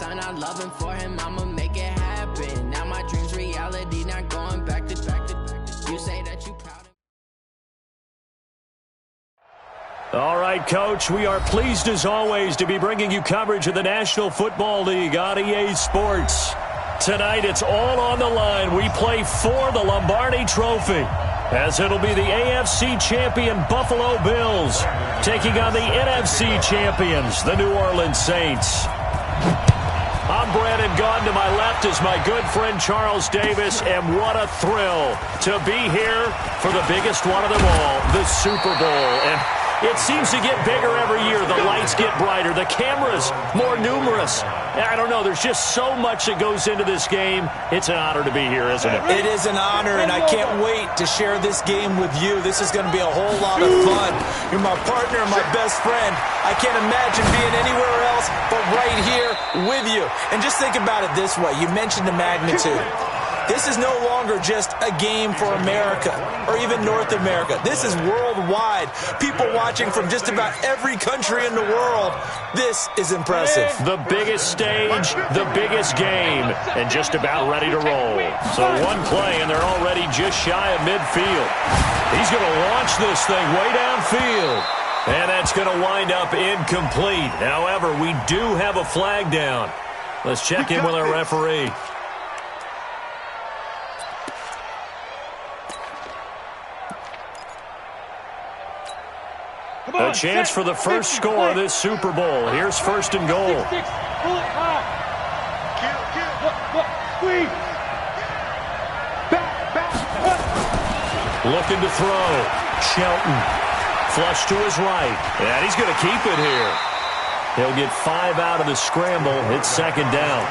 son, I love him for him, I'ma make it happen. Now my dream's reality, not going back to. You say that you proud of. All right, Coach, we are pleased as always to be bringing you coverage of the National Football League on EA Sports. Tonight, it's all on the line. We play for the Lombardi Trophy, as it'll be the AFC champion Buffalo Bills taking on the NFC champions, the New Orleans Saints. I'm Brandon Gaudin. To my left is my good friend Charles Davis, and what a thrill to be here for the biggest one of them all, the Super Bowl. And it seems to get bigger every year. The lights get brighter. The cameras more numerous. I don't know. There's just so much that goes into this game. It's an honor to be here, isn't it? It is an honor, and I can't wait to share this game with you. This is going to be a whole lot of fun. You're my partner and my best friend. I can't imagine being anywhere else but right here with you. And just think about it this way. You mentioned the magnitude. This is no longer just a game for America or even North America. This is worldwide. People watching from just about every country in the world. This is impressive. The biggest stage, the biggest game, and just about ready to roll. So one play, and they're already just shy of midfield. He's going to launch this thing way downfield. And that's going to wind up incomplete. However, we do have a flag down. Let's check in with our referee. A chance for the first score of this Super Bowl. Here's first and goal. Looking to throw. Shelton. Flush to his right. And he's going to keep it here. He'll get 5 out of the scramble. It's second down.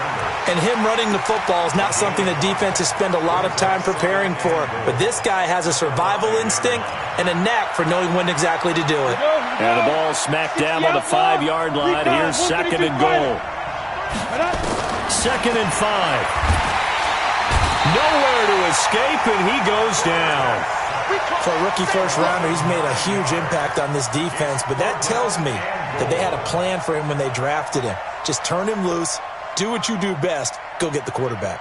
And him running the football is not something the defenses spend a lot of time preparing for. But this guy has a survival instinct and a knack for knowing when exactly to do it. And the ball smacked down on the 5-yard line. Here's second and goal. Second and 5. Nowhere to escape, and he goes down. For a rookie first-rounder, he's made a huge impact on this defense, but that tells me that they had a plan for him when they drafted him. Just turn him loose, do what you do best, go get the quarterback.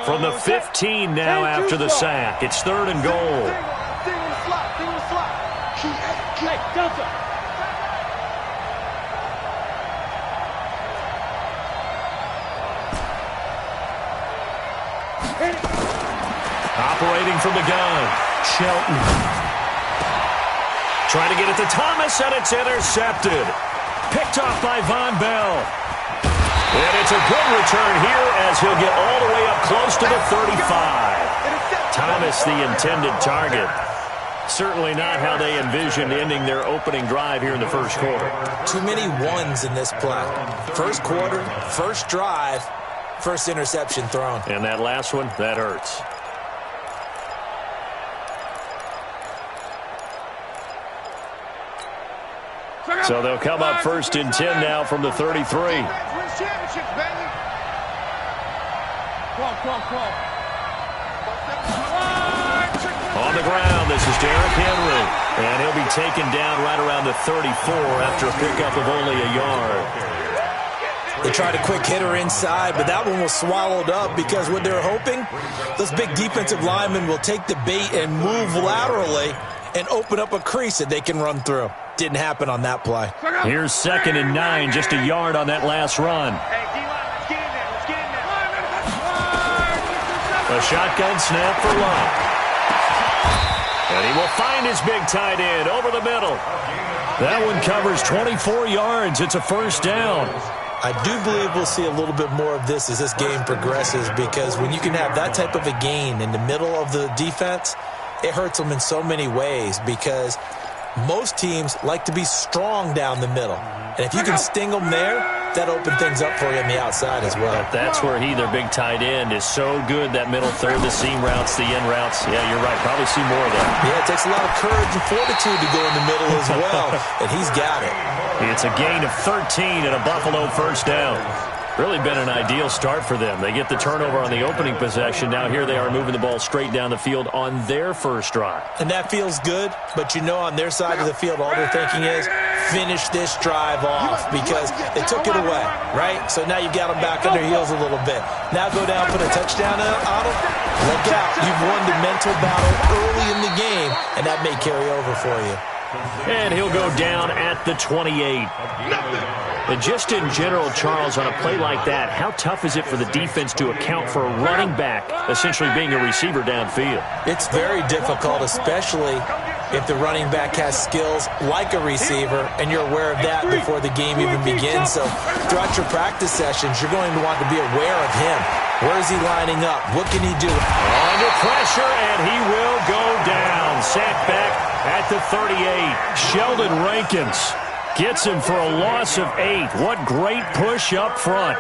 From the 15 now after the sack. It's third and goal. Operating from the gun. Shelton. Trying to get it to Thomas, and it's intercepted. Picked off by Von Bell. And it's a good return here as he'll get all the way up close to the 35. Thomas, the intended target. Certainly not how they envisioned ending their opening drive here in the first quarter. Too many ones in this play. First quarter, first drive, first interception thrown. And that last one, that hurts. So they'll come up first and 10 now from the 33. On the ground, this is Derrick Henry. And he'll be taken down right around the 34 after a pickup of only a yard. They tried a quick hitter inside, but that one was swallowed up because what they're hoping, those big defensive linemen will take the bait and move laterally and open up a crease that they can run through. Didn't happen on that play. Here's second and 9, just a yard on that last run. A shotgun snap for Love. And he will find his big tight end over the middle. That one covers 24 yards. It's a first down. I do believe we'll see a little bit more of this as this game progresses, because when you can have that type of a gain in the middle of the defense, it hurts them in so many ways, because most teams like to be strong down the middle. And if you can sting them there, that opens things up for you on the outside as well. That's where their big tight end, is so good. That middle third, the seam routes, the in routes. Yeah, you're right. Probably see more of that. Yeah, it takes a lot of courage and fortitude to go in the middle as well. And he's got it. It's a gain of 13 and a Buffalo first down. Really been an ideal start for them. They get the turnover on the opening possession. Now here they are moving the ball straight down the field on their first drive. And that feels good, but you know on their side of the field, all they're thinking is finish this drive off because they took it away, right? So now you've got them back on their heels a little bit. Now go down, put a touchdown on them. Look out. You've won the mental battle early in the game, and that may carry over for you. And he'll go down at the 28. And just in general, Charles, on a play like that, how tough is it for the defense to account for a running back essentially being a receiver downfield? It's very difficult, especially if the running back has skills like a receiver, and you're aware of that before the game even begins. So throughout your practice sessions, you're going to want to be aware of him. Where is he lining up? What can he do? Under pressure, and he will go down. Sacked back at the 38. Sheldon Rankins gets him for a loss of 8. What great push up front.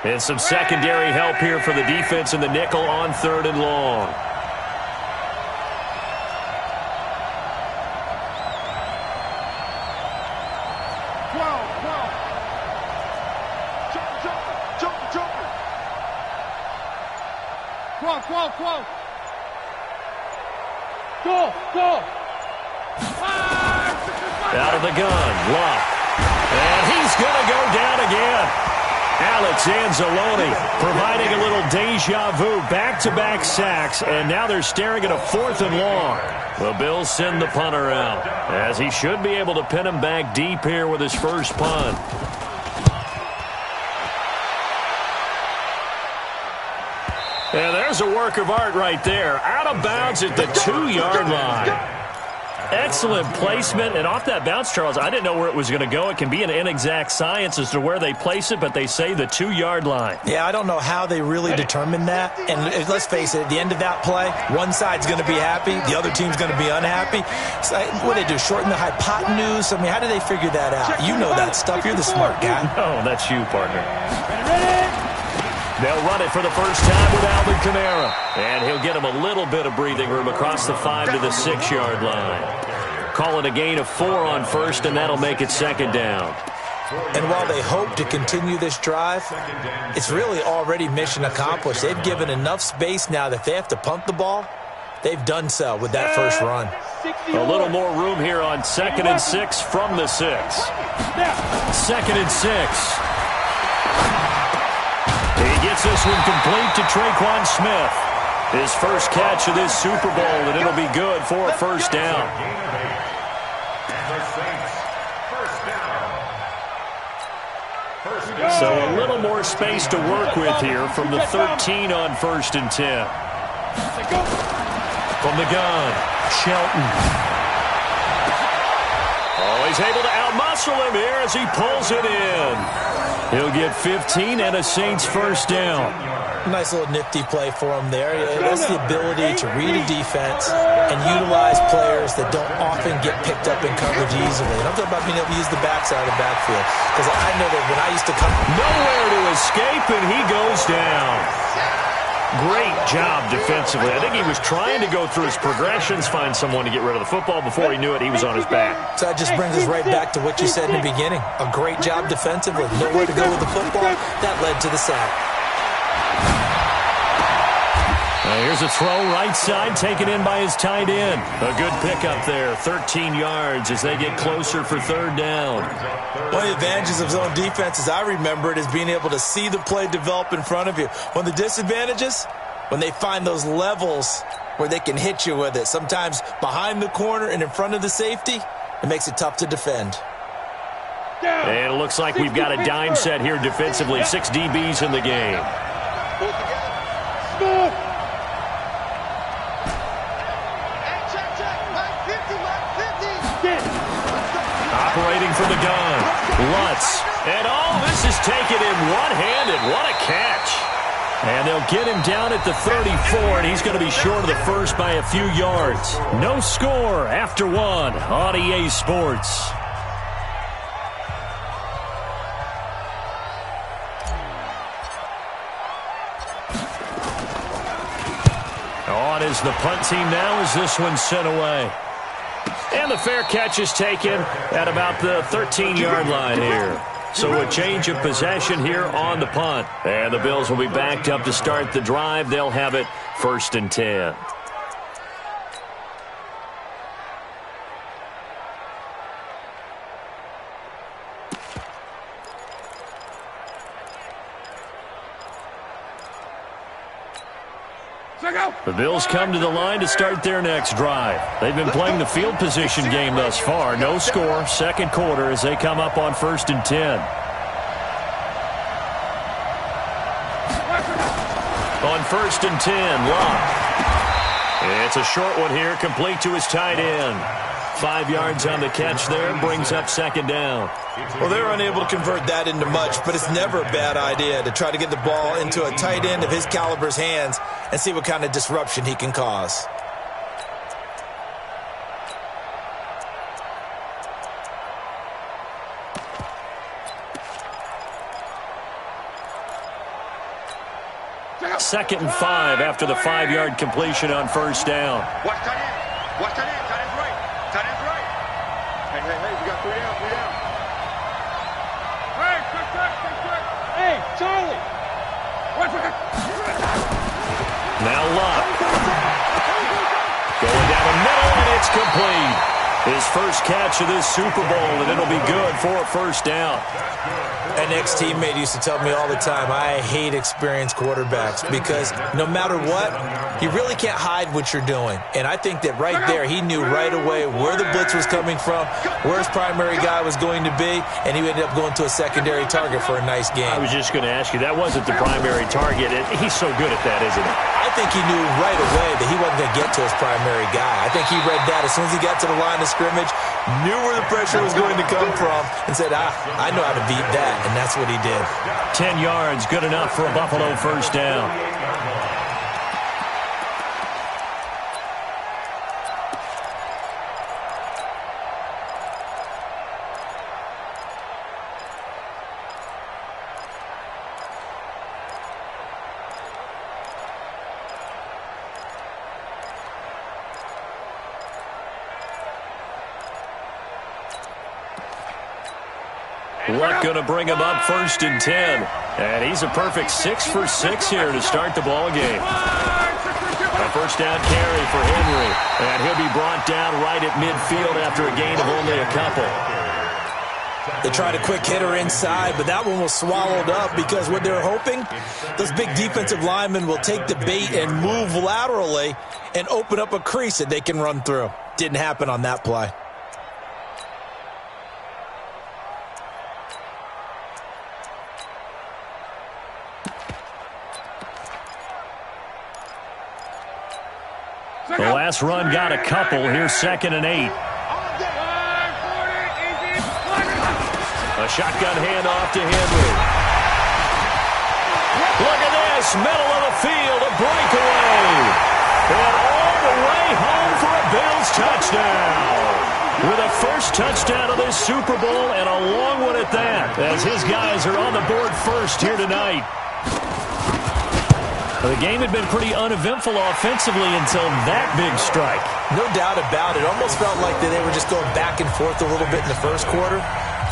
And some secondary help here for the defense in the nickel on 3rd and long. Out of the gun, Luck. And he's going to go down again. Alex Anzalone providing a little deja vu, back-to-back sacks, and now they're staring at a 4th and long. The Bills send the punter out, as he should be able to pin him back deep here with his first punt. And there's a work of art right there. Out of bounds at the 2-yard line. Excellent placement, and off that bounce, Charles, I didn't know where it was going to go. It can be an inexact science as to where they place it, but they say the 2-yard line. Yeah, I don't know how they really determined that. And let's face it, at the end of that play, one side's going to be happy, the other team's going to be unhappy. So, what do they do, shorten the hypotenuse? I mean, how do they figure that out? You know that stuff. You're the smart guy. Oh, that's you, partner. They'll run it for the first time with Alvin Kamara. And he'll get him a little bit of breathing room across the 5 to the 6-yard line. Call it a gain of 4 on first, and that'll make it 2nd down. And while they hope to continue this drive, it's really already mission accomplished. They've given enough space now that if they have to punt the ball, they've done so with that first run. A little more room here on 2nd and 6 from the 6. 2nd and 6. He gets this one complete to Traquan Smith. His first catch of this Super Bowl, and it'll be good for a first down. So a little more space to work with here from the 13 on 1st and 10. From the gun, Shelton. Oh, he's able to outmuscle him here as he pulls it in. He'll get 15 and a Saints first down. Nice little nifty play for him there. That's the ability to read a defense and utilize players that don't often get picked up in coverage easily. And I'm talking about being able to use the backside of the backfield. Because I know that when I used to come... Nowhere to escape, and he goes down. Great job defensively. I think he was trying to go through his progressions, find someone to get rid of the football. Before he knew it, he was on his back. So that just brings us right back to what you said in the beginning. A great job defensively. Nowhere to go with the football. That led to the sack. Here's a throw right side taken in by his tight end. A good pickup there. 13 yards as they get closer for 3rd down. One of the advantages of zone defense, as I remember it, is being able to see the play develop in front of you. One of the disadvantages, when they find those levels where they can hit you with it. Sometimes behind the corner and in front of the safety, it makes it tough to defend. And it looks like we've got a dime set here defensively. 6 DBs in the game. Operating from the gun, Lutz. And this is taken in one-handed. What a catch. And they'll get him down at the 34, and he's going to be short of the first by a few yards. No score after 1 on EA Sports. is the punt team now as this one's sent away. And the fair catch is taken at about the 13-yard line here. So a change of possession here on the punt. And the Bills will be backed up to start the drive. They'll have it 1st and 10. The Bills come to the line to start their next drive. They've been playing the field position game thus far. No score, second quarter as they come up on 1st and 10. On 1st and 10, Locke. It's a short one here, complete to his tight end. 5 yards on the catch there, brings up 2nd down. Well, they're unable to convert that into much, but it's never a bad idea to try to get the ball into a tight end of his caliber's hands and see what kind of disruption he can cause. Second and 5 after the 5-yard completion on 1st down. Watch tight end. Watch tight end. Tight end's right. Tight end's right. Hey, we got 3 down, 3 down. Hey, quick. Hey, Charlie. Watch it. Now Locke. Going down the middle, and it's complete. His first catch of this Super Bowl, and it'll be good for a 1st down. An ex-teammate used to tell me all the time, I hate experienced quarterbacks because no matter what, you really can't hide what you're doing. And I think that right there, he knew right away where the blitz was coming from, where his primary guy was going to be, and he ended up going to a secondary target for a nice game. I was just going to ask you, that wasn't the primary target. He's so good at that, isn't he? I think he knew right away that he wasn't going to get to his primary guy. I think he read that as soon as he got to the line of scrimmage, knew where the pressure was going to come from, and said, I know how to beat that, and that's what he did. 10 yards, good enough for a Buffalo 1st down. Luck going to bring him up 1st and 10. And he's a perfect 6 for 6 here to start the ball game. A 1st down carry for Henry. And he'll be brought down right at midfield after a gain of only a couple. They tried a quick hitter inside, but that one was swallowed up because what they're hoping, those big defensive linemen will take the bait and move laterally and open up a crease that they can run through. Didn't happen on that play. The last run got a couple. Here's 2nd and 8. A shotgun handoff to Henry. Look at this, middle of the field, a breakaway. And all the way home for a Bills touchdown. With a first touchdown of this Super Bowl and a long one at that, as his guys are on the board first here tonight. The game had been pretty uneventful offensively until that big strike. No doubt about it. Almost felt like they were just going back and forth a little bit in the first quarter.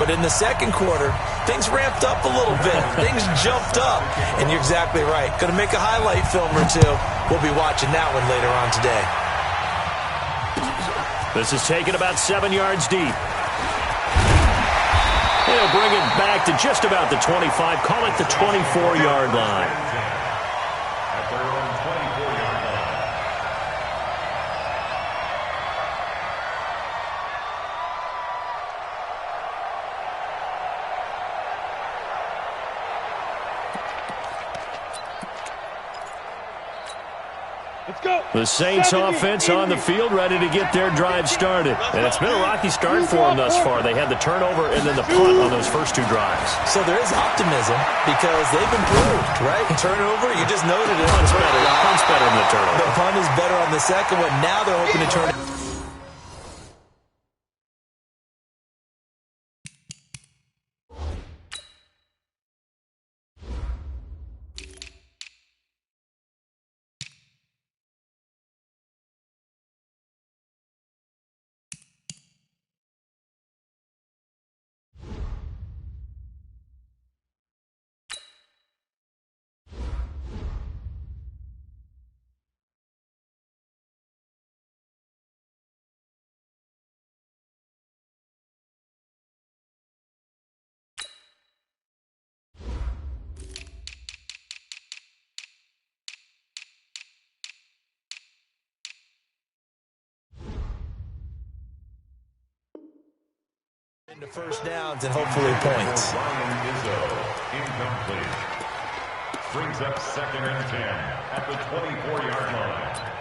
But in the second quarter, things ramped up a little bit. Things jumped up. And you're exactly right. Going to make a highlight film or two. We'll be watching that one later on today. This is taken about 7 yards deep. They'll bring it back to just about the 25. Call it the 24-yard line. The Saints offense on the field, ready to get their drive started. And it's been a rocky start for them thus far. They had the turnover and then the punt on those first 2 drives. So there is optimism because they've improved, right? Turnover, you just noted it. Punt's better. Punt's better than the turnover. The punt is better on the second one. Now they're hoping to turn it. into first downs and hopefully points. Incomplete. Brings up 2nd and 10 at the 24-yard line.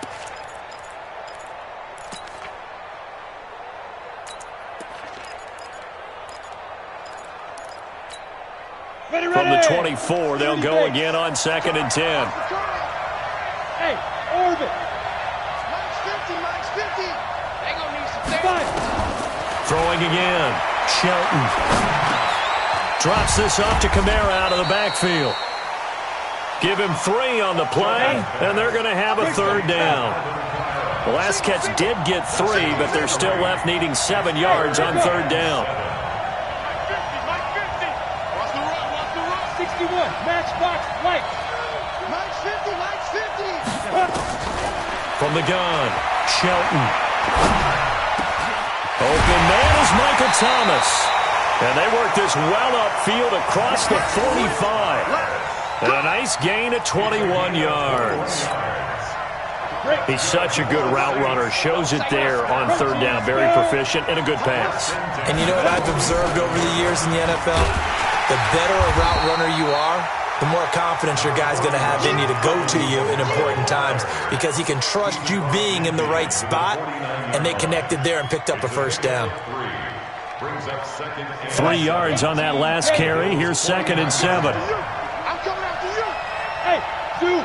From the 24, they'll go again on 2nd and 10. Hey, Orbit. Mike's 50, Mike's 50. They gonna need some things. Throwing again. Shelton. Drops this off to Kamara out of the backfield. Give him 3 on the play, and they're going to have a 3rd down. The last catch did get 3, but they're still left needing 7 yards on 3rd down. 61, matchbox, Mike. Mike's 50, Mike's 50. From the gun, Shelton. Open man is Michael Thomas. And they work this well upfield across the 45. And a nice gain of 21 yards. He's such a good route runner. Shows it there on 3rd down. Very proficient and a good pass. And you know what I've observed over the years in the NFL? The better a route runner you are, the more confidence your guy's going to have in you to go to you in important times because he can trust you being in the right spot, and they connected there and picked up a 1st down. 3 yards on that last carry. Here's 2nd and 7. I'm coming after you. Hey, dude.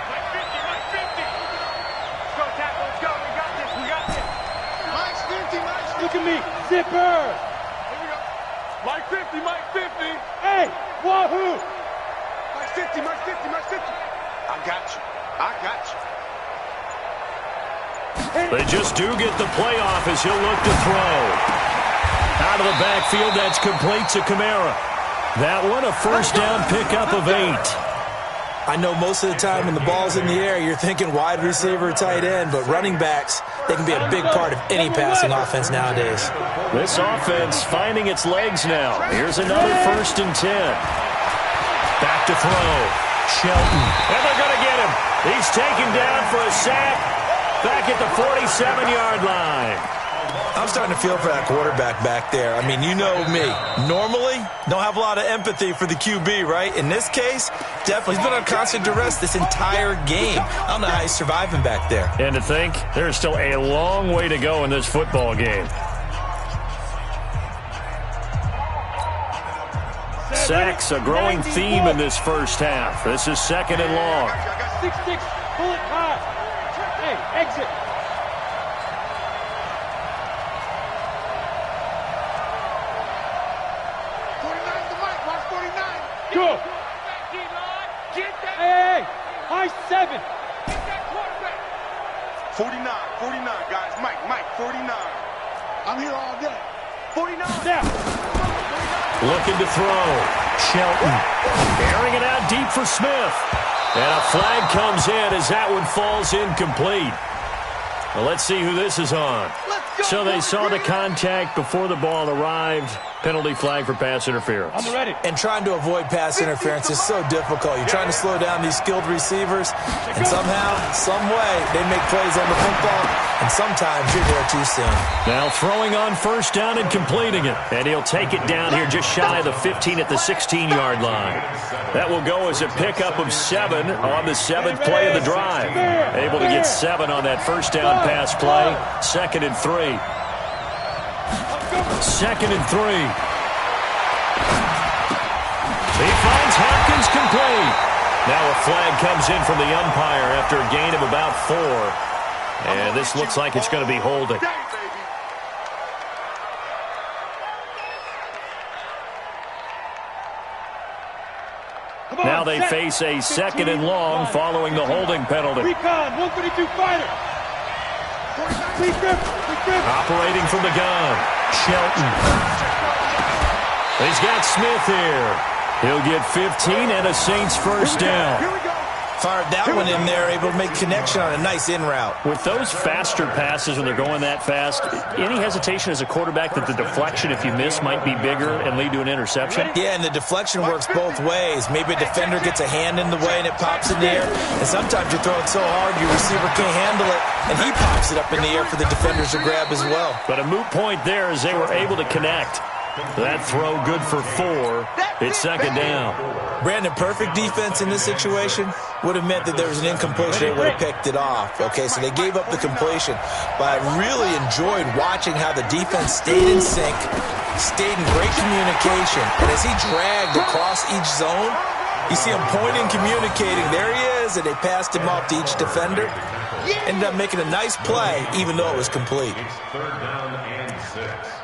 Mike 50, Mike 50. Let's go, tackle, let's go. We got this, we got this. Mike's 50, Mike's 50. Look at me, zipper. Mike 50, Mike 50. Hey, wahoo! Mike 50, Mike 50, Mike 50. I got you. I got you. They just do get the play off as he'll look to throw. Out of the backfield, that's complete to Kamara. That one, a 1st down pickup of 8. I know most of the time when the ball's in the air, you're thinking wide receiver, tight end, but running backs, they can be a big part of any passing offense nowadays. This offense finding its legs now. Here's another 1st and 10. Back to throw. Shelton. And they're going to get him. He's taken down for a sack. Back at the 47-yard line. I'm starting to feel for that quarterback back there. I mean, you know me. Normally, don't have a lot of empathy for the QB, right? In this case, definitely. He's been on constant duress this entire game. I don't know how he's surviving back there. And to think, there's still a long way to go in this football game. Sacks, a growing theme in this first half. This is 2nd and long. 6-6, pull it high. Hey, exit. Go. Hey, high 7. 49, guys. Mike, 49. I'm here all day. 49. Now. Looking to throw. Shelton. Airing it out deep for Smith. And a flag comes in as that one falls incomplete. Well, let's see who this is on. So they saw the contact before the ball arrived. Penalty flag for pass interference. I'm ready. And trying to avoid pass interference is so difficult. You're trying to slow down these skilled receivers, and somehow, some way, they make plays on the football, and sometimes you're there too soon. Now throwing on 1st down and completing it. And he'll take it down here just shy of the 15 at the 16-yard line. That will go as a pickup of 7 on the 7th play of the drive. Able to get 7 on that 1st down pass play. 2nd and 3. 2nd and 3. He finds Hopkins complete. Now a flag comes in from the umpire after a gain of about 4. And this looks like it's going to be holding. Now they face a 2nd and long following the holding penalty. Recon, 132 fighter. Operating from the gun, Shelton. He's got Smith here. He'll get 15 and a Saints 1st down. Fired that one in there, able to make connection on a nice in route. With those faster passes when they're going that fast, any hesitation as a quarterback that the deflection, if you miss, might be bigger and lead to an interception? Yeah, and the deflection works both ways. Maybe a defender gets a hand in the way and it pops in the air. And sometimes you throw it so hard your receiver can't handle it, and he pops it up in the air for the defenders to grab as well. But a moot point there as they were able to connect. That throw good for 4. It's second down. Brandon, perfect defense in this situation would have meant that there was an incompletion. They would have picked it off. Okay, so they gave up the completion. But I really enjoyed watching how the defense stayed in sync, stayed in great communication. And as he dragged across each zone, you see him pointing, communicating. There he is, and they passed him off to each defender. Ended up making a nice play, even though it was complete. It's third down and 6.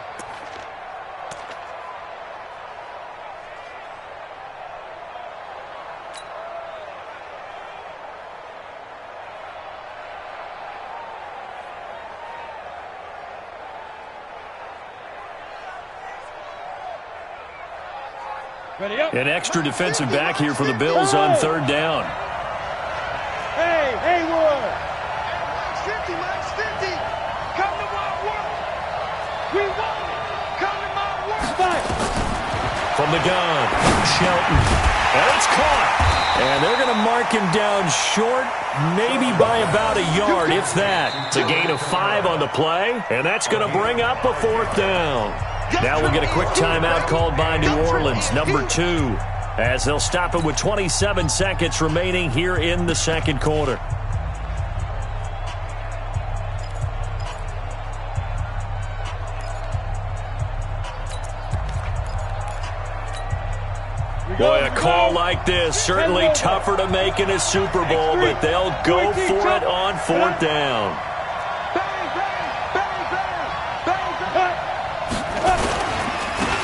An extra defensive back here for the Bills on third down. Hey, Haywood! Max 50! Come to my work! We want it! Come to my work! From the gun, Shelton. And it's caught. And they're going to mark him down short, maybe by about a yard, if that. It's a gain of 5 on the play, and that's going to bring up a 4th down. Now we'll get a quick timeout called by New Orleans, number 2, as they'll stop it with 27 seconds remaining here in the second quarter. Boy, a call like this, certainly tougher to make in a Super Bowl, but they'll go for it on 4th down.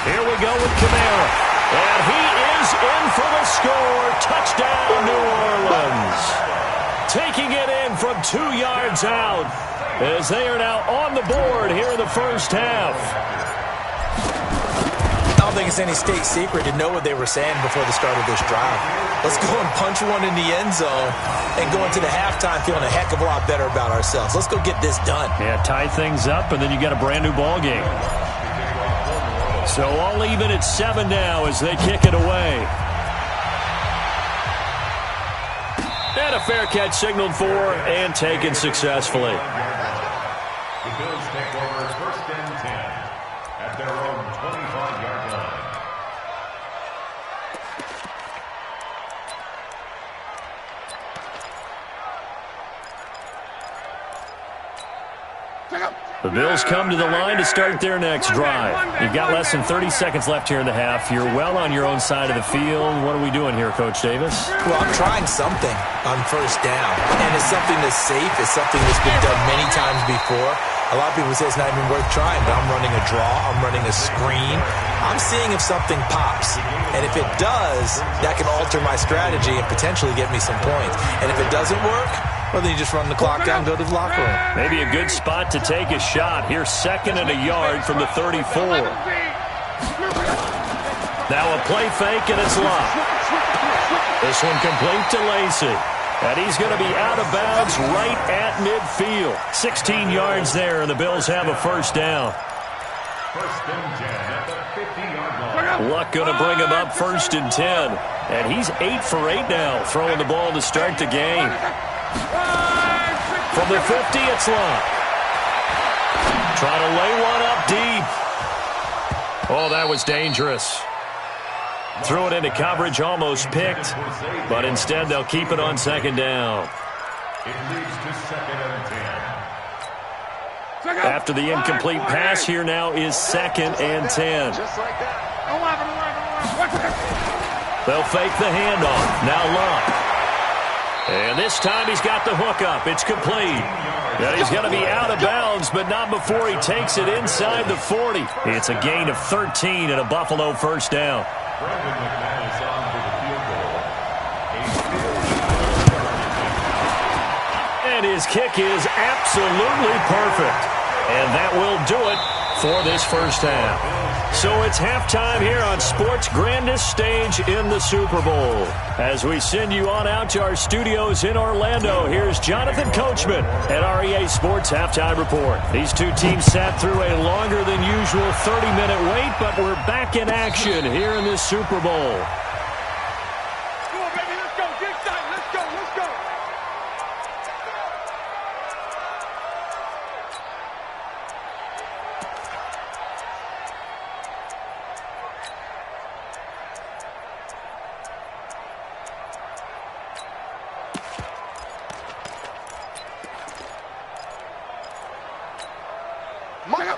Here we go with Kamara. And he is in for the score. Touchdown, New Orleans. Taking it in from 2 yards out as they are now on the board here in the first half. I don't think it's any state secret to know what they were saying before the start of this drive. Let's go and punch one in the end zone and go into the halftime feeling a heck of a lot better about ourselves. Let's go get this done. Yeah, tie things up, and then you got a brand new ball game. So all even at 7 now as they kick it away. And a fair catch signaled for and taken successfully. The Bills take over 1st and 10 at their own 25-yard line. The Bills come to the line to start their next drive. You've got less than 30 seconds left here in the half. You're well on your own side of the field. What are we doing here, Coach Davis? Well, I'm trying something on 1st down. And it's something that's safe. It's something that's been done many times before. A lot of people say it's not even worth trying, but I'm running a draw. I'm running a screen. I'm seeing if something pops. And if it does, that can alter my strategy and potentially get me some points. And if it doesn't work, well, then you just run the clock down and go to the locker room. Maybe a good spot to take a shot. Here's 2nd and a yard from the 34. Now a play fake, and it's locked. This one complete to Lacey. And he's going to be out of bounds right at midfield. 16 yards there, and the Bills have a 1st down. 1st and 10 at the 50-yard line. Luck going to bring him up 1st and 10. And he's 8 for 8 now, throwing the ball to start the game. From the 50, it's Luck. Trying to lay one up deep. Oh, that was dangerous. Threw it into coverage, almost picked, but instead they'll keep it on 2nd down. It leads to 2nd and 10. After the incomplete pass, here now is 2nd and 10. They'll fake the handoff. Now Luck. And this time he's got the hook up. It's complete. And he's going to be out of bounds, but not before he takes it inside the 40. It's a gain of 13 and a Buffalo 1st down. Brandon McManus on for the field goal. And his kick is absolutely perfect. And that will do it for this first half. So it's halftime here on sports' grandest stage in the Super Bowl. As we send you on out to our studios in Orlando, here's Jonathan Coachman at our EA Sports Halftime Report. These two teams sat through a longer than usual 30-minute wait, but we're back in action here in this Super Bowl. Come on, baby, let's go. Get excited. Let's go. Let's go.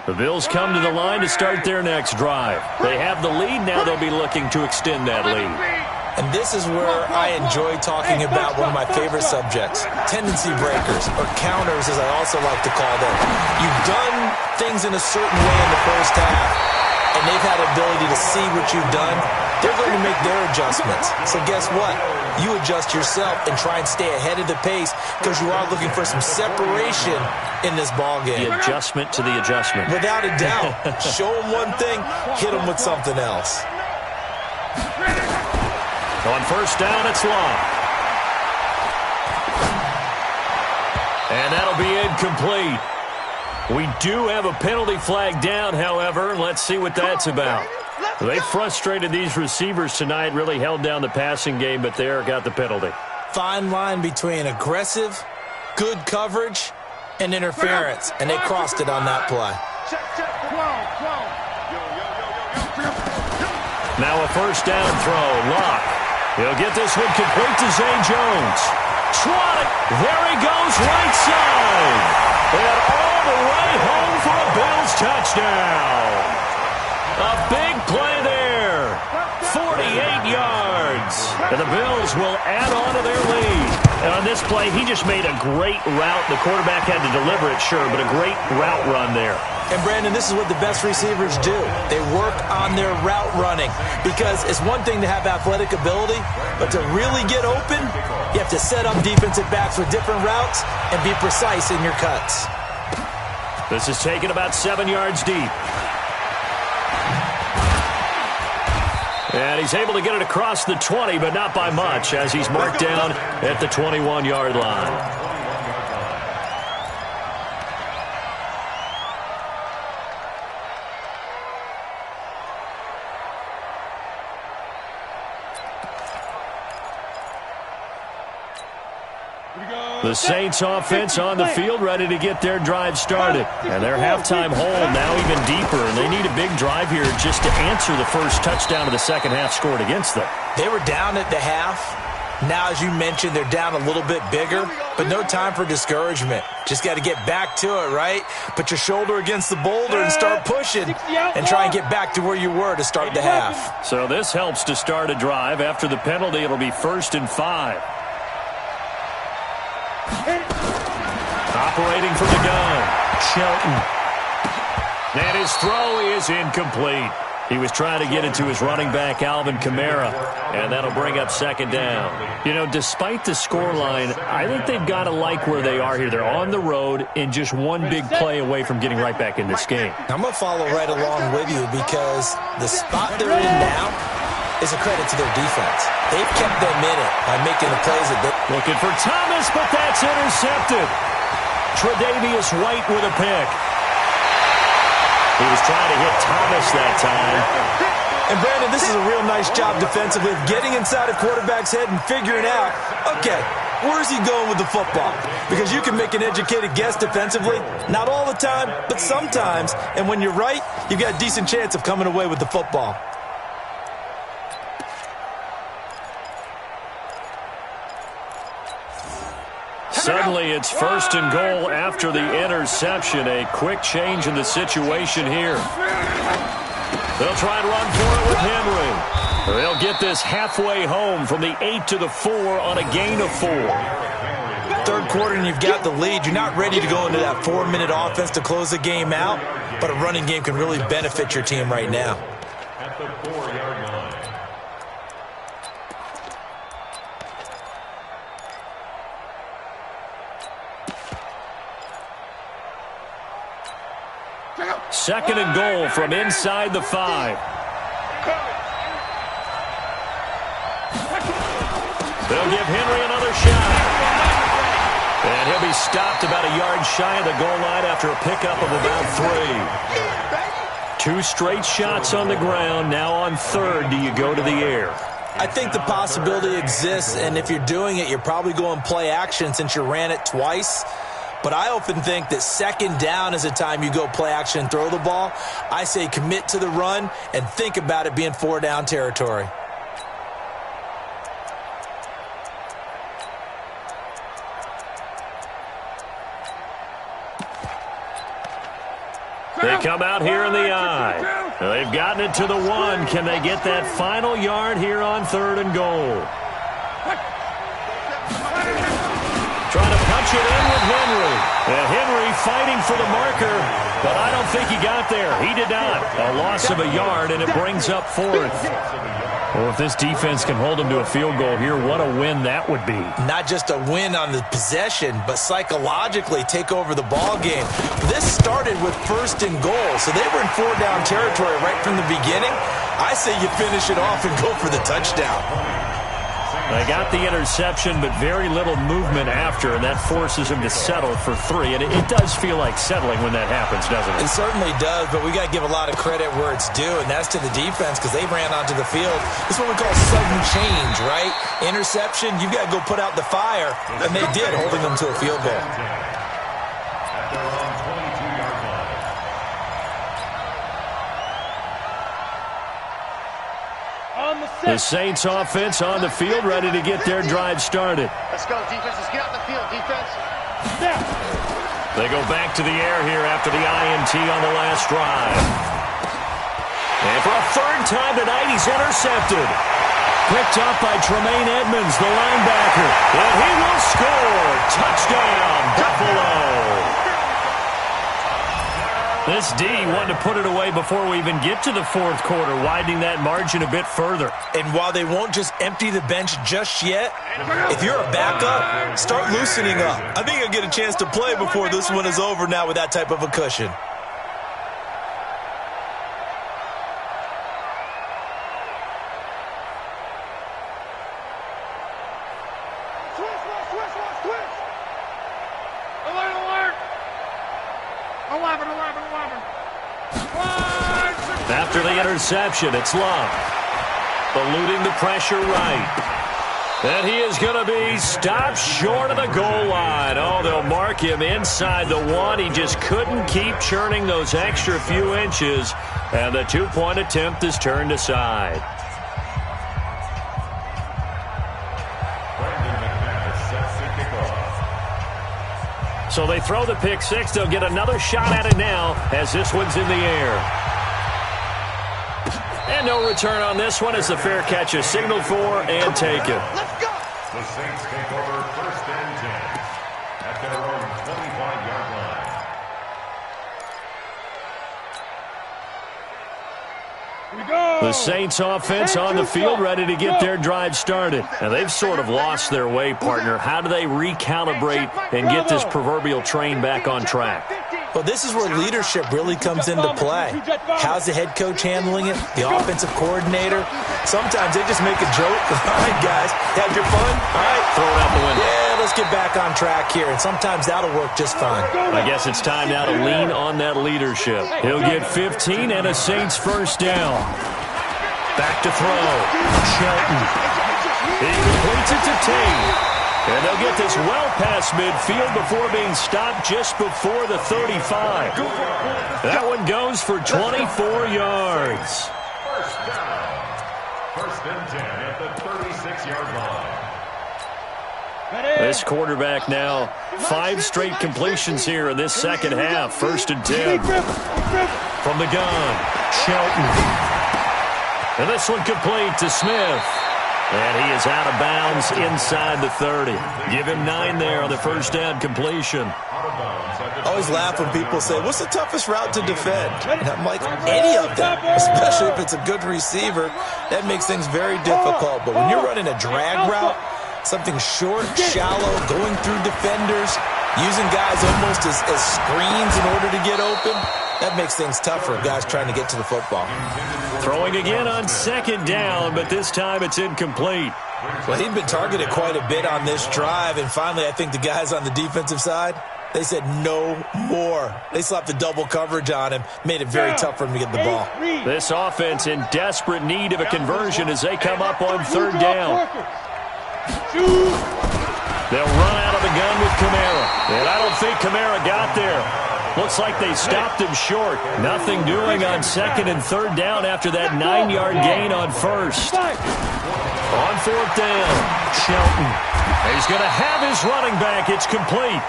The Bills come to the line to start their next drive. They have the lead. Now they'll be looking to extend that lead. And this is where I enjoy talking about one of my favorite subjects, tendency breakers, or counters as I also like to call them. You've done things in a certain way in the first half, and they've had the ability to see what you've done. They're going to make their adjustments. So guess what? You adjust yourself and try and stay ahead of the pace because you are looking for some separation in this ball game. The adjustment to the adjustment. Without a doubt. Show them one thing, hit them with something else. On first down, it's long. And that'll be incomplete. We do have a penalty flag down, however. Let's see what that's about. They frustrated these receivers tonight, really held down the passing game, but there got the penalty. Fine line between aggressive, good coverage, and interference, and they crossed it on that play. Now a first down throw. Locke. He'll get this one complete to Zay Jones. Trot it. There he goes, right side. And all the way home for a Bills touchdown. A big play there. 48 yards. And the Bills will add on to their lead. And on this play, he just made a great route. The quarterback had to deliver it, sure, but a great route run there. And, Brandon, this is what the best receivers do. They work on their route running because it's one thing to have athletic ability, but to really get open, you have to set up defensive backs with different routes and be precise in your cuts. This is taken about 7 yards deep. And he's able to get it across the 20, but not by much, as he's marked down at the 21-yard line. The Saints offense on the field, ready to get their drive started. And their halftime hole now even deeper, and they need a big drive here just to answer the first touchdown of the second half scored against them. They were down at the half. Now, as you mentioned, they're down a little bit bigger, but no time for discouragement. Just got to get back to it, right? Put your shoulder against the boulder and start pushing and try and get back to where you were to start the half. So this helps to start a drive. After the penalty, it'll be 1st and 5. Operating from the gun, Shelton. And his throw is incomplete. He was trying to get it to his running back, Alvin Kamara, and that'll bring up 2nd down. You know, despite the scoreline, I think they've got to like where they are here. They're on the road and just one big play away from getting right back in this game. I'm going to follow right along with you because the spot they're in now is a credit to their defense. They've kept them in it by making the plays that they... Looking for Thomas, but that's intercepted. Tre'Davious White with a pick. He was trying to hit Thomas that time. And, Brandon, this is a real nice job defensively of getting inside a quarterback's head and figuring out, okay, where's he going with the football? Because you can make an educated guess defensively. Not all the time, but sometimes. And when you're right, you've got a decent chance of coming away with the football. Suddenly, it's 1st and goal after the interception. A quick change in the situation here. They'll try and run for it with Henry. They'll get this halfway home from the 8 to the 4 on a gain of 4. Third quarter and you've got the lead. You're not ready to go into that 4-minute offense to close the game out, but a running game can really benefit your team right now. At the 4-yard line. 2nd and goal from inside the 5. They'll give Henry another shot. And he'll be stopped about a yard shy of the goal line after a pickup of about 3. 2 straight shots on the ground. Now on 3rd, do you go to the air? I think the possibility exists, and if you're doing it, you're probably going play action since you ran it twice. But I often think that 2nd down is the time you go play action and throw the ball. I say commit to the run and think about it being 4 down territory. They come out here in the eye. They've gotten it to the 1. Can they get that final yard here on 3rd and goal? Trying to punch it in with Henry. Henry fighting for the marker, but I don't think he got there. He did not. A loss of a yard, and it brings up 4th. Well, if this defense can hold them to a field goal here, what a win that would be. Not just a win on the possession, but psychologically take over the ball game. This started with 1st and goal, so they were in 4 down territory right from the beginning. I say you finish it off and go for the touchdown. They got the interception, but very little movement after, and that forces him to settle for 3. And it does feel like settling when that happens, doesn't it? It certainly does, but we got to give a lot of credit where it's due, and that's to the defense because they ran onto the field. This is what we call sudden change, right? Interception, you've got to go put out the fire, and they did, holding them to a field goal. The Saints offense on the field, ready to get their drive started. Let's go, defense. Let's get out the field, defense. They go back to the air here after the INT on the last drive. And for a 3rd time tonight, he's intercepted. Picked up by Tremaine Edmonds, the linebacker. And he will score. Touchdown, Buffalo. This D wanted to put it away before we even get to the 4th quarter, widening that margin a bit further. And while they won't just empty the bench just yet, if you're a backup, start loosening up. I think you'll get a chance to play before this one is over now with that type of a cushion. After the interception, it's Love. Eluding the pressure right. And he is going to be stopped short of the goal line. Oh, they'll mark him inside the 1. He just couldn't keep churning those extra few inches. And the 2-point attempt is turned aside. So they throw the pick 6. They'll get another shot at it now as this one's in the air. And no return on this one as the fair catch is signaled for and taken. Let's go. The Saints take over 1st and 10 at their own 25-yard line. The Saints offense on the field ready to get their drive started. And they've sort of lost their way, partner. How do they recalibrate and get this proverbial train back on track? Well, this is where leadership really comes into play. How's the head coach handling it? The offensive coordinator? Sometimes they just make a joke. All right, guys, had your fun? All right, throw it out the window. Yeah, let's get back on track here. And sometimes that'll work just fine. I guess it's time now to lean on that leadership. He'll get 15 and a Saints 1st down. Back to throw. Shelton. He completes it to Tate. And they'll get this well past midfield before being stopped just before the 35. That one goes for 24 yards. 1st down. 1st and 10 at the 36-yard line. This quarterback now, 5 straight completions here in this 2nd half. 1st and 10. From the gun, Shelton. And this one complete to Smith. And he is out of bounds inside the 30. Give him 9 there on the 1st down completion. I always laugh when people say, what's the toughest route to defend? And I'm like, any of them, especially if it's a good receiver. That makes things very difficult. But when you're running a drag route, something short, shallow, going through defenders, Using guys almost as screens in order to get open, that makes things tough for guys trying to get to the football. Throwing again on second down, but this time it's incomplete. Well, he'd been targeted quite a bit on this drive, and finally I think the guys on the defensive side, they said no more. They slapped the double coverage on him, made it very tough for him to get the ball. This offense in desperate need of a conversion as they come up on third down. They'll run out of the gun with Kamara, and I don't think Kamara got there. Looks like they stopped him short. Nothing doing on second and third down after that 9-yard gain on first. On fourth down, Shelton. He's going to have his running back. It's complete.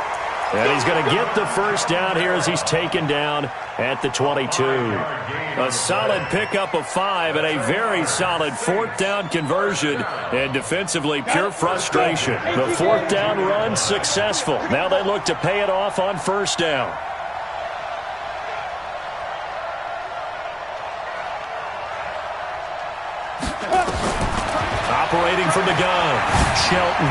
And he's going to get the first down here as he's taken down at the 22. A solid pickup of 5 and a very solid fourth down conversion. And defensively, pure frustration. The fourth down run successful. Now they look to pay it off on first down. Operating from the gun, Shelton.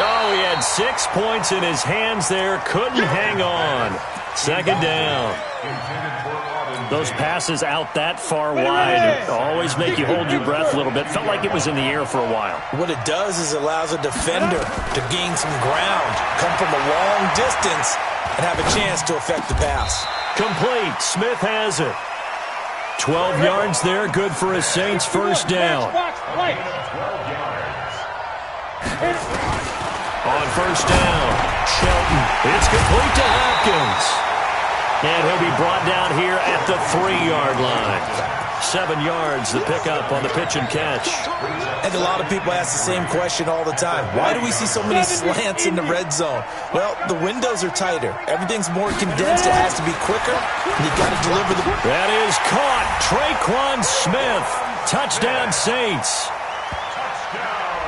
Oh, he had 6 points in his hands there. Couldn't hang on. Second down. Those passes out that far wide always make you hold your breath a little bit. Felt like it was in the air for a while. What it does is it allows a defender to gain some ground, come from a long distance, and have a chance to affect the pass. Complete. Smith has it. 12 yards there, good for a Saints first down. On first down, Shelton. It's complete to Hopkins. And he'll be brought down here at the 3-yard line. 7 yards, the pickup on the pitch and catch. And a lot of people ask the same question all the time. Why do we see so many slants in the red zone? Well, the windows are tighter. Everything's more condensed. It has to be quicker. And you got to deliver the... That is caught. Traquan Smith. Touchdown, Saints.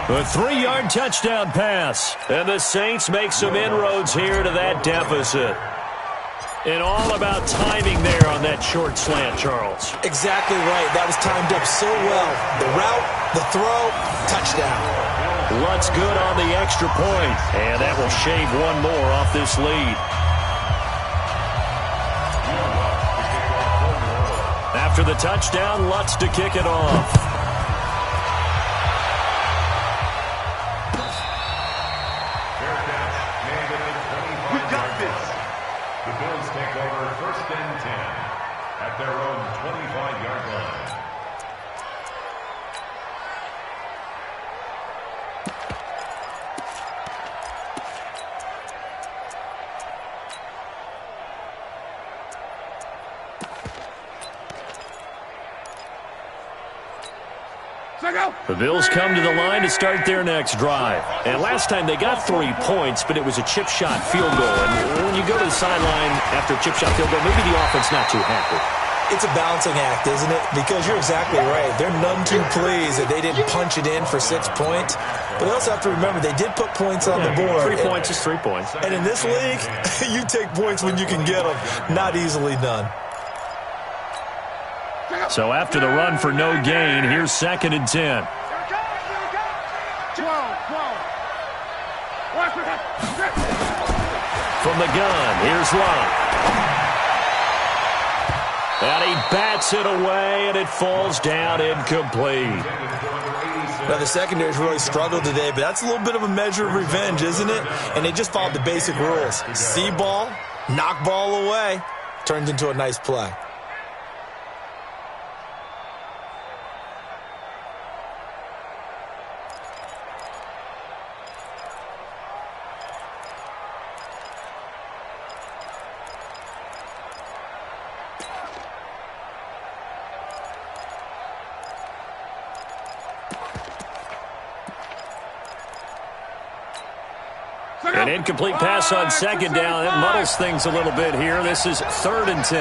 A 3-yard touchdown pass. And the Saints make some inroads here to that deficit. And all about timing there on that short slant, Charles. Exactly right. That was timed up so well. The route, the throw, touchdown. Lutz good on the extra point. And that will shave one more off this lead. After the touchdown, Lutz to kick it off. We got this. The Bills take over first and 10 at their own 25-yard line. The Bills come to the line to start their next drive. And last time they got 3 points, but it was a chip shot field goal. And when you go to the sideline after a chip shot field goal, maybe the offense not too happy. It's a balancing act, isn't it? Because you're exactly right. They're none too pleased that they didn't punch it in for 6 points. But they also have to remember they did put points on the board. 3 points is 3 points. And in this league, you take points when you can get them. Not easily done. So after the run for no gain, here's second and 10. From the gun, here's Love. And he bats it away, and it falls down incomplete. Now, the secondary's really struggled today, but that's a little bit of a measure of revenge, isn't it? And they just followed the basic rules. See ball, knock ball away, turns into a nice play. An incomplete pass on second down. It muddles things a little bit here. This is third and 10.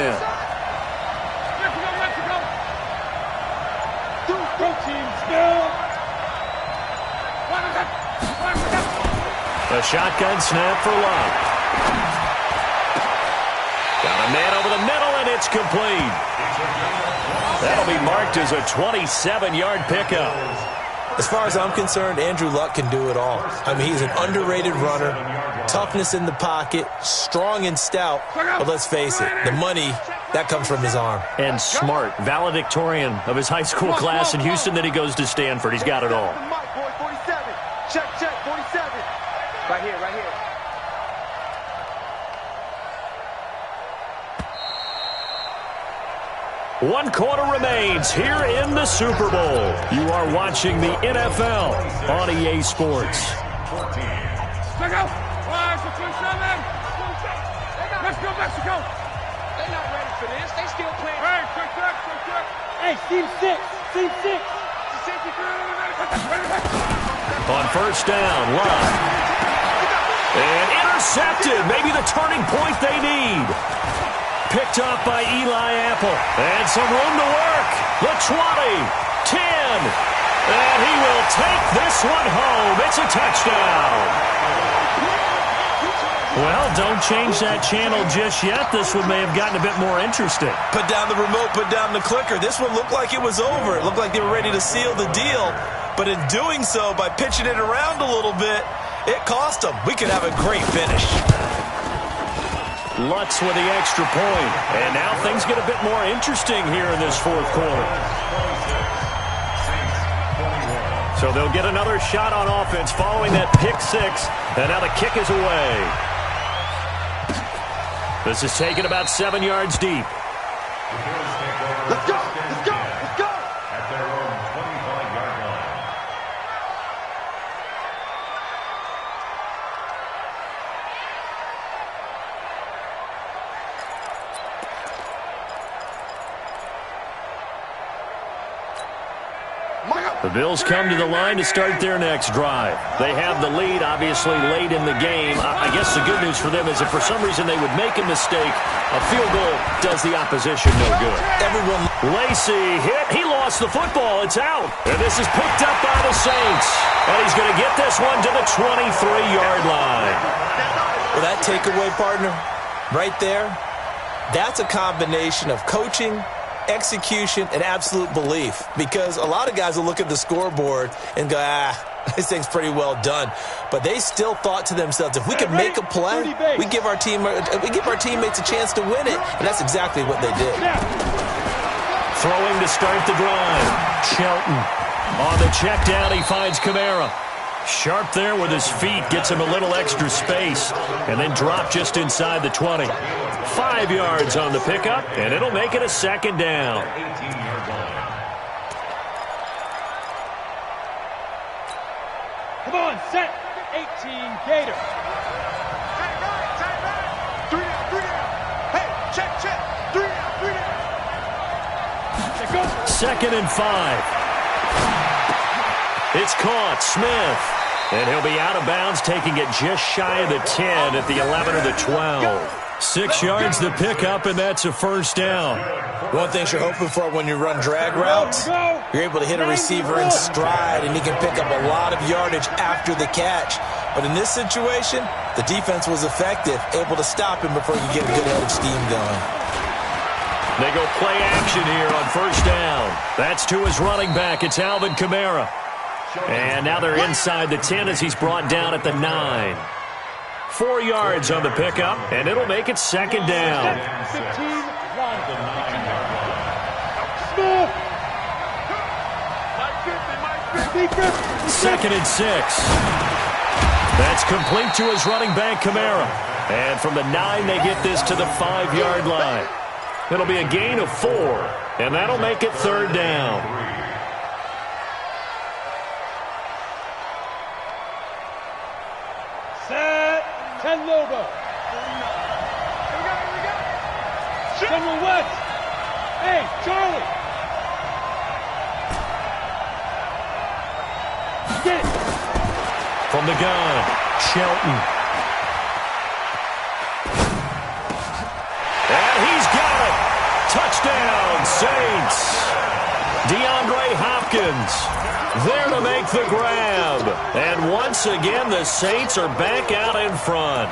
A shotgun snap for Love. Got a man over the middle, and it's complete. That'll be marked as a 27-yard pickup. As far as I'm concerned, Andrew Luck can do it all. I mean, he's an underrated runner, toughness in the pocket, strong and stout. But let's face it, the money, that comes from his arm. And smart, valedictorian of his high school class in Houston. Then he goes to Stanford. He's got it all. Check, 47. Right here, right here. One quarter remains here in the Super Bowl. You are watching the NFL on EA Sports. Check out. 27. Let's go, Mexico. They're not ready for this. They still playing. Hey, check. Hey, team 6. On first down, Love. And intercepted. Maybe the turning point they need. Picked up by Eli Apple. And some room to work. The 20, 10. And he will take this one home. It's a touchdown. Well, don't change that channel just yet. This one may have gotten a bit more interesting. Put down the remote, put down the clicker. This one looked like it was over. It looked like they were ready to seal the deal. But in doing so, by pitching it around a little bit, it cost them. We could have a great finish. Lutz with the extra point. And now things get a bit more interesting here in this fourth quarter. So they'll get another shot on offense following that pick six. And now the kick is away. This is taken about 7 yards deep. Let's go. At their own 25-yard line. The Bills come to the line to start their next drive. They have the lead, obviously, late in the game. I guess the good news for them is if for some reason they would make a mistake, a field goal does the opposition no good. Lacey hit. He lost the football. It's out. And this is picked up by the Saints. And he's going to get this one to the 23-yard line. Well, that takeaway, partner, right there, that's a combination of coaching, execution, and absolute belief, because a lot of guys will look at the scoreboard and go, this thing's pretty well done, but they still thought to themselves, if we can make a play, we give our teammates a chance to win it, and that's exactly what they did. Throwing to start the drive. Shelton on the check down. He finds Kamara. Sharp there with his feet, gets him a little extra space, and then drop just inside the 20. 5 yards on the pickup, and it'll make it a second down. Come on, set. 18 Gator. Three down. Hey, check. 3 down. Second and 5. It's caught. Smith. And he'll be out of bounds, taking it just shy of the 10 at the 11 or the 12. 6 yards the pickup, and that's a first down. One thing you're hoping for when you run drag routes, you're able to hit a receiver in stride, and he can pick up a lot of yardage after the catch. But in this situation, the defense was effective, able to stop him before you get a good head of steam going. They go play action here on first down. That's to his running back. It's Alvin Kamara. And now they're inside the 10 as he's brought down at the 9. 4 yards on the pickup, and it'll make it second down. 2nd and 6. That's complete to his running back, Kamara. And from the 9, they get this to the 5-yard line. It'll be a gain of 4, and that'll make it third down. Lobo. General West. Hey, Charlie. Get it. From the gun, Shelton. And he's got it. Touchdown, Saints. DeAndre Hopkins there to make the grab. And once again, the Saints are back out in front.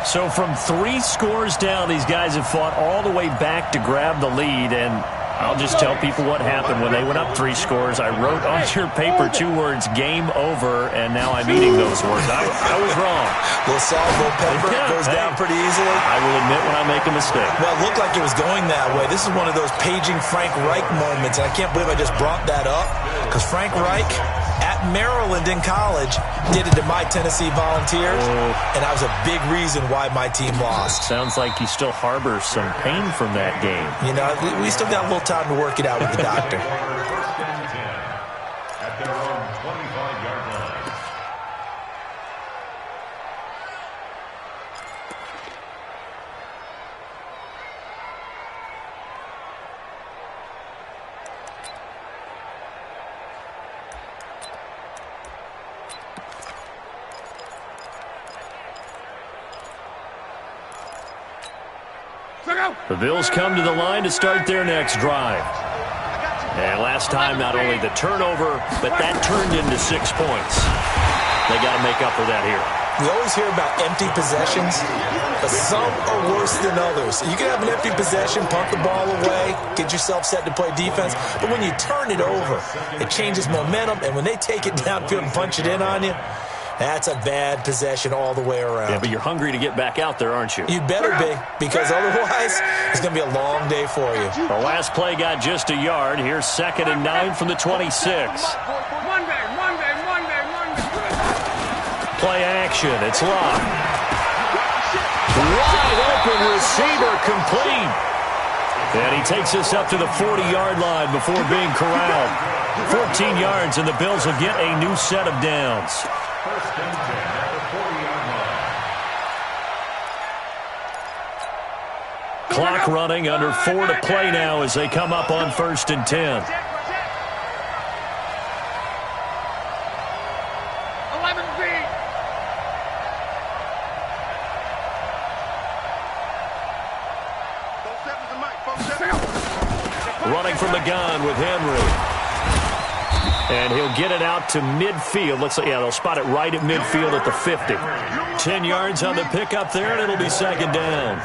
So from 3 scores down, these guys have fought all the way back to grab the lead. And I'll just tell people what happened when they went up 3 scores. I wrote on your paper 2 words, game over, and now I'm eating those words. I was wrong. Little salt, little pepper, goes down pretty easily. I will admit when I make a mistake. Well, it looked like it was going that way. This is one of those paging Frank Reich moments, and I can't believe I just brought that up, because Frank Reich at Maryland in college did it to my Tennessee Volunteers, and that was a big reason why my team lost. Sounds like he still harbors some pain from that game. You know, we still got a little time to work it out with the doctor. First and 10 at their own 25-yard line. The Bills come to the line to start their next drive. And last time, not only the turnover, but that turned into 6 points. They got to make up for that here. We always hear about empty possessions, but some are worse than others. You can have an empty possession, punt the ball away, get yourself set to play defense, but when you turn it over, it changes momentum, and when they take it downfield and punch it in on you, that's a bad possession all the way around. Yeah, but you're hungry to get back out there, aren't you? You better be, because otherwise it's going to be a long day for you. The last play got just a yard. Here's 2nd and 9 from the 26. Monday. Play action. It's locked. Wide open receiver complete. And he takes us up to the 40-yard line before being corralled. 14 yards, and the Bills will get a new set of downs. First and 10 at the 40-yard line. Clock running, under 4 to play now as they come up on 1st and 10. 11 feet. Running from the gun with Henry. And he'll get it out to midfield. Looks like, yeah, they'll spot it right at midfield at the 50. 10 yards on the pickup there, and it'll be 2nd down.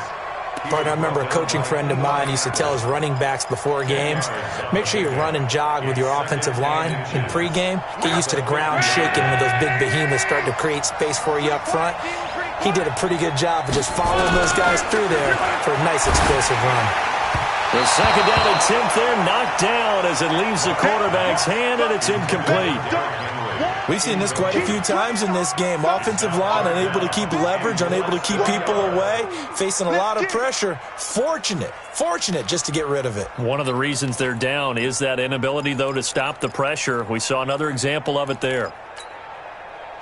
Partner, I remember a coaching friend of mine used to tell his running backs before games, make sure you run and jog with your offensive line in pregame. Get used to the ground shaking when those big behemoths start to create space for you up front. He did a pretty good job of just following those guys through there for a nice explosive run. The 2nd down and 10th there, knocked down as it leaves the quarterback's hand, and it's incomplete. We've seen this quite a few times in this game. Offensive line unable to keep leverage, unable to keep people away, facing a lot of pressure. Fortunate just to get rid of it. One of the reasons they're down is that inability, though, to stop the pressure. We saw another example of it there.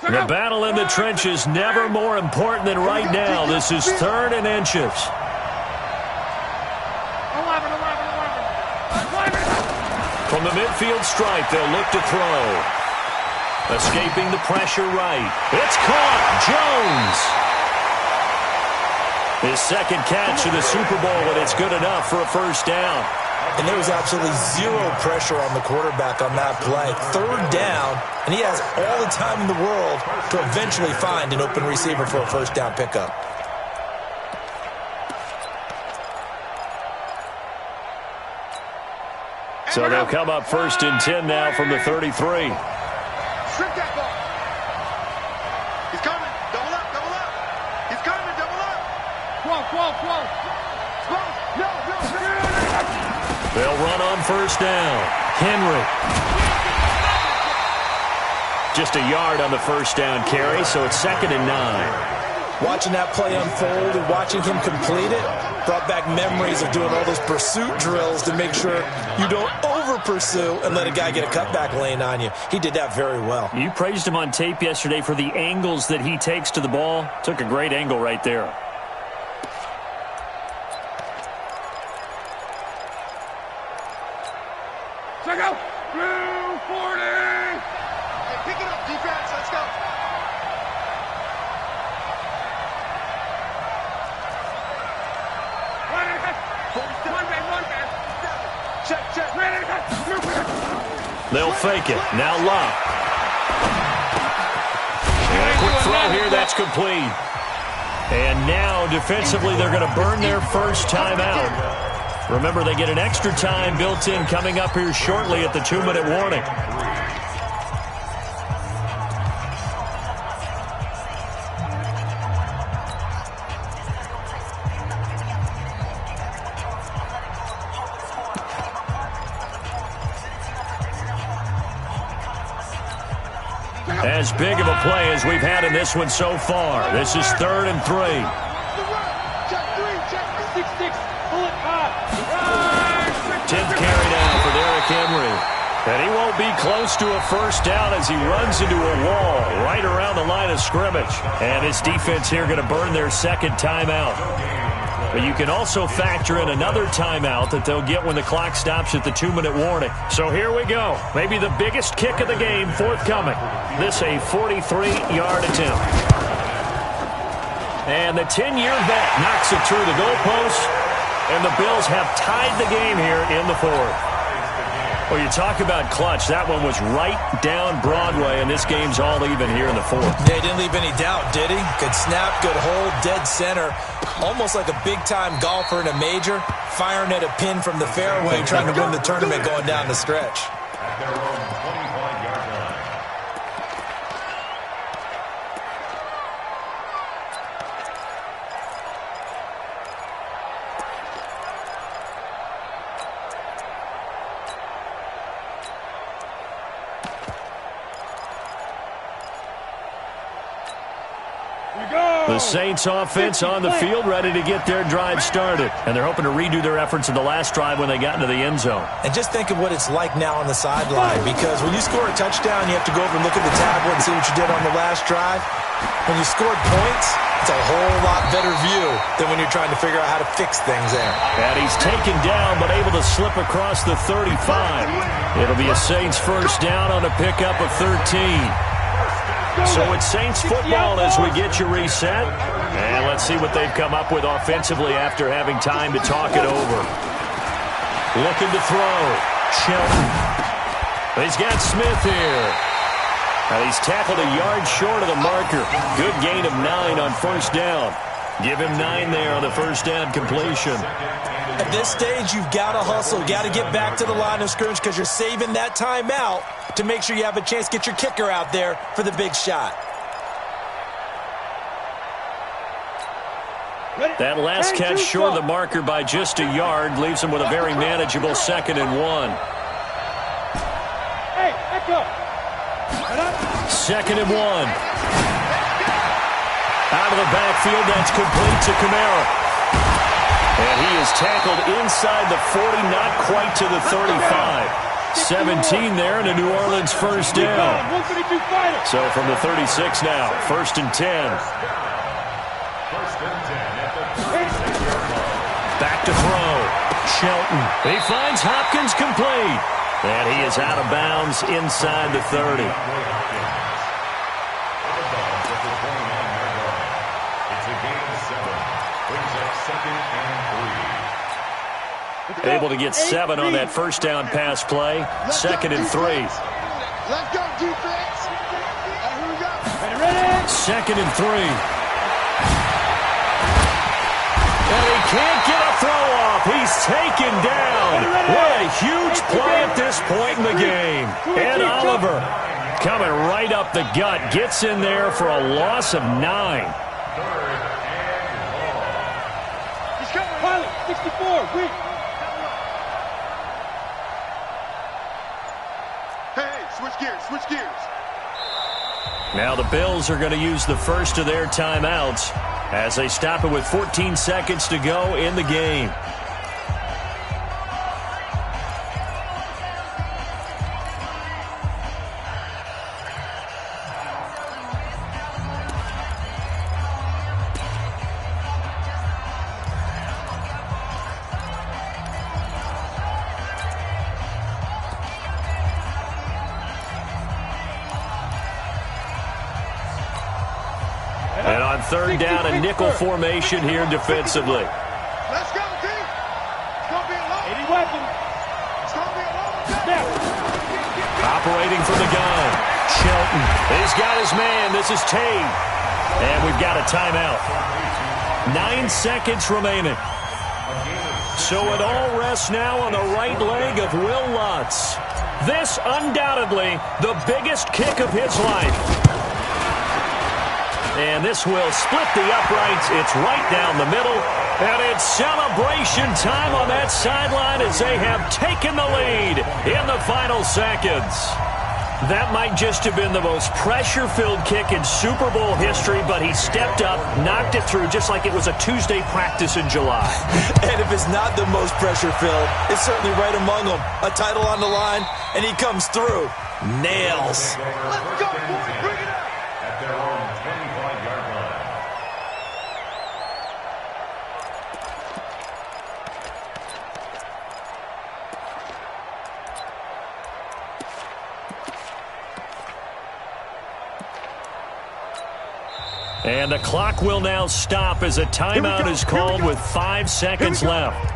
The battle in the trenches, never more important than right now. This is 3rd and inches. 11. From the midfield stripe, they'll look to throw. Escaping the pressure right. It's caught. Jones. His 2nd catch of the Super Bowl, and it's good enough for a 1st down. And there was absolutely zero pressure on the quarterback on that play. 3rd down, and he has all the time in the world to eventually find an open receiver for a 1st down pickup. So they'll come up 1st and 10 now from the 33. Strip that ball. He's coming. Double up. He's coming. Double up. 12. No. They'll run on 1st down. Henry. Just a yard on the 1st down carry, so it's 2nd and 9. Watching that play unfold and watching him complete it brought back memories of doing all those pursuit drills to make sure you don't over-pursue and let a guy get a cutback lane on you. He did that very well. You praised him on tape yesterday for the angles that he takes to the ball. Took a great angle right there. Check out. Blue 40. Hey, pick it up, defense. Let's go. They'll fake it. Now Locke. And a quick throw here. That's complete. And now defensively they're going to burn their 1st time out. Remember, they get an extra time built in coming up here shortly at the 2-minute warning. As big of a play as we've had in this one so far. This is 3rd and 3. Check 6-6. Pull it high. 10th carry down for Derrick Henry. And he won't be close to a first down as he runs into a wall right around the line of scrimmage. And his defense here going to burn their second timeout. But you can also factor in another timeout that they'll get when the clock stops at the 2-minute warning. So here we go. Maybe the biggest kick of the game forthcoming. This a 43-yard attempt. And the 10-year vet knocks it through the goalpost. And the Bills have tied the game here in the 4th. Well, you talk about clutch. That one was right down Broadway, and this game's all even here in the 4th. Yeah, he didn't leave any doubt, did he? Good snap, good hold, dead center. Almost like a big-time golfer in a major, firing at a pin from the fairway, trying to win the tournament going down the stretch. At their own 25-yard line. The Saints offense on the field, ready to get their drive started. And they're hoping to redo their efforts in the last drive when they got into the end zone. And just think of what it's like now on the sideline, because when you score a touchdown, you have to go over and look at the tablet and see what you did on the last drive. When you scored points, it's a whole lot better view than when you're trying to figure out how to fix things there. And he's taken down, but able to slip across the 35. It'll be a Saints first down on a pickup of 13. So it's Saints football as we get you reset. And let's see what they've come up with offensively after having time to talk it over. Looking to throw. Shelton. He's got Smith here. And he's tackled a yard short of the marker. Good gain of 9 on first down. Give him 9 there on the first down completion. At this stage, you've got to hustle. Got to get back to the line of scrimmage because you're saving that timeout to make sure you have a chance to get your kicker out there for the big shot. That last catch short of the marker by just a yard leaves him with a very manageable 2nd and 1. Hey, echo. 2nd and 1. Out of the backfield, that's complete to Kamara. And he is tackled inside the 40, not quite to the 35. 17 there and a New Orleans first down. So from the 36 now, 1st and 10. Back to throw. Shelton. He finds Hopkins complete. And he is out of bounds inside the 30. Able to get 7 on that first down pass play. 2nd and 3. Let's go, defense. Here we go. 2nd and 3. And he can't get a throw off. He's taken down. What a huge play at this point in the game. Ed Oliver coming right up the gut. Gets in there for a loss of 9. He's coming. Pilot, 64. Weak. Switch gears. Now the Bills are going to use the first of their timeouts as they stop it with 14 seconds to go in the game. And on 3rd down, a nickel formation here defensively. Let's go, team. It's going to be a long 80 weapons. It's going to be a long Operating from the gun. Shelton. He's got his man. This is Tate. And we've got a timeout. 9 seconds remaining. So it all rests now on the right leg of Will Lutz. This undoubtedly the biggest kick of his life. And this will split the uprights. It's right down the middle. And it's celebration time on that sideline as they have taken the lead in the final seconds. That might just have been the most pressure-filled kick in Super Bowl history, but he stepped up, knocked it through just like it was a Tuesday practice in July. And if it's not the most pressure-filled, it's certainly right among them. A title on the line, and he comes through. Nails. Let's go, boys. Bring it up. At their own 25-yard line. And the clock will now stop as a timeout is called with 5 seconds left.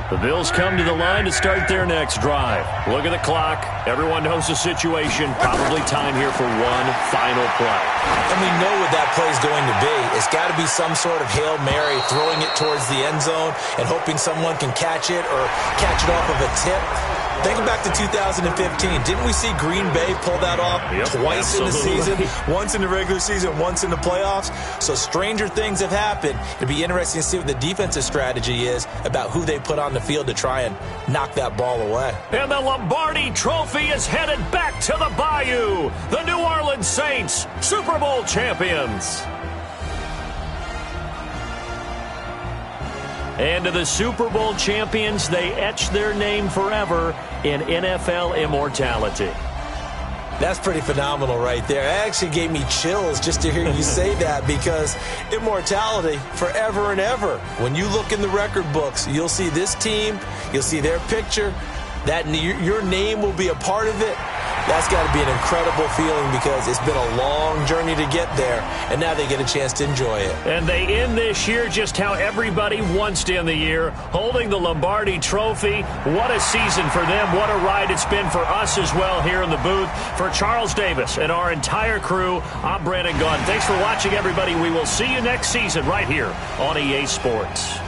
The Bills come to the line to start their next drive. Look at the clock. Everyone knows the situation. Probably time here for one final play. And we know what that play is going to be. It's got to be some sort of Hail Mary, throwing it towards the end zone and hoping someone can catch it or catch it off of a tip. Thinking back to 2015, didn't we see Green Bay pull that off twice in the season? Once in the regular season, once in the playoffs. So stranger things have happened. It'll be interesting to see what the defensive strategy is about who they put on the field to try and knock that ball away. And the Lombardi Trophy is headed back to the Bayou. The New Orleans Saints, Super Bowl champions. And to the Super Bowl champions, they etch their name forever in NFL immortality. That's pretty phenomenal right there. It actually gave me chills just to hear you say that, because immortality forever and ever. When you look in the record books, you'll see this team, you'll see their picture, that your name will be a part of it. That's got to be an incredible feeling, because it's been a long journey to get there, and now they get a chance to enjoy it. And they end this year just how everybody wants to end the year, holding the Lombardi Trophy. What a season for them. What a ride it's been for us as well here in the booth. For Charles Davis and our entire crew, I'm Brandon Gunn. Thanks for watching, everybody. We will see you next season right here on EA Sports.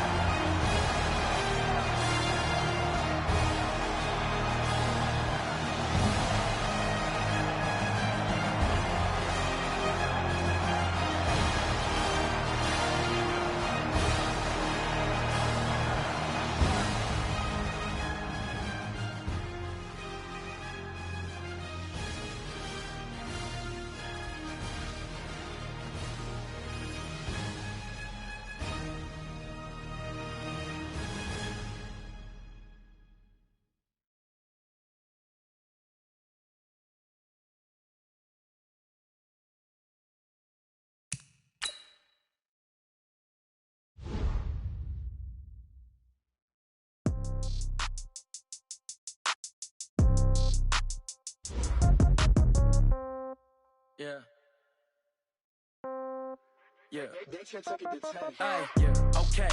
Yeah. Yeah. Yeah. Okay.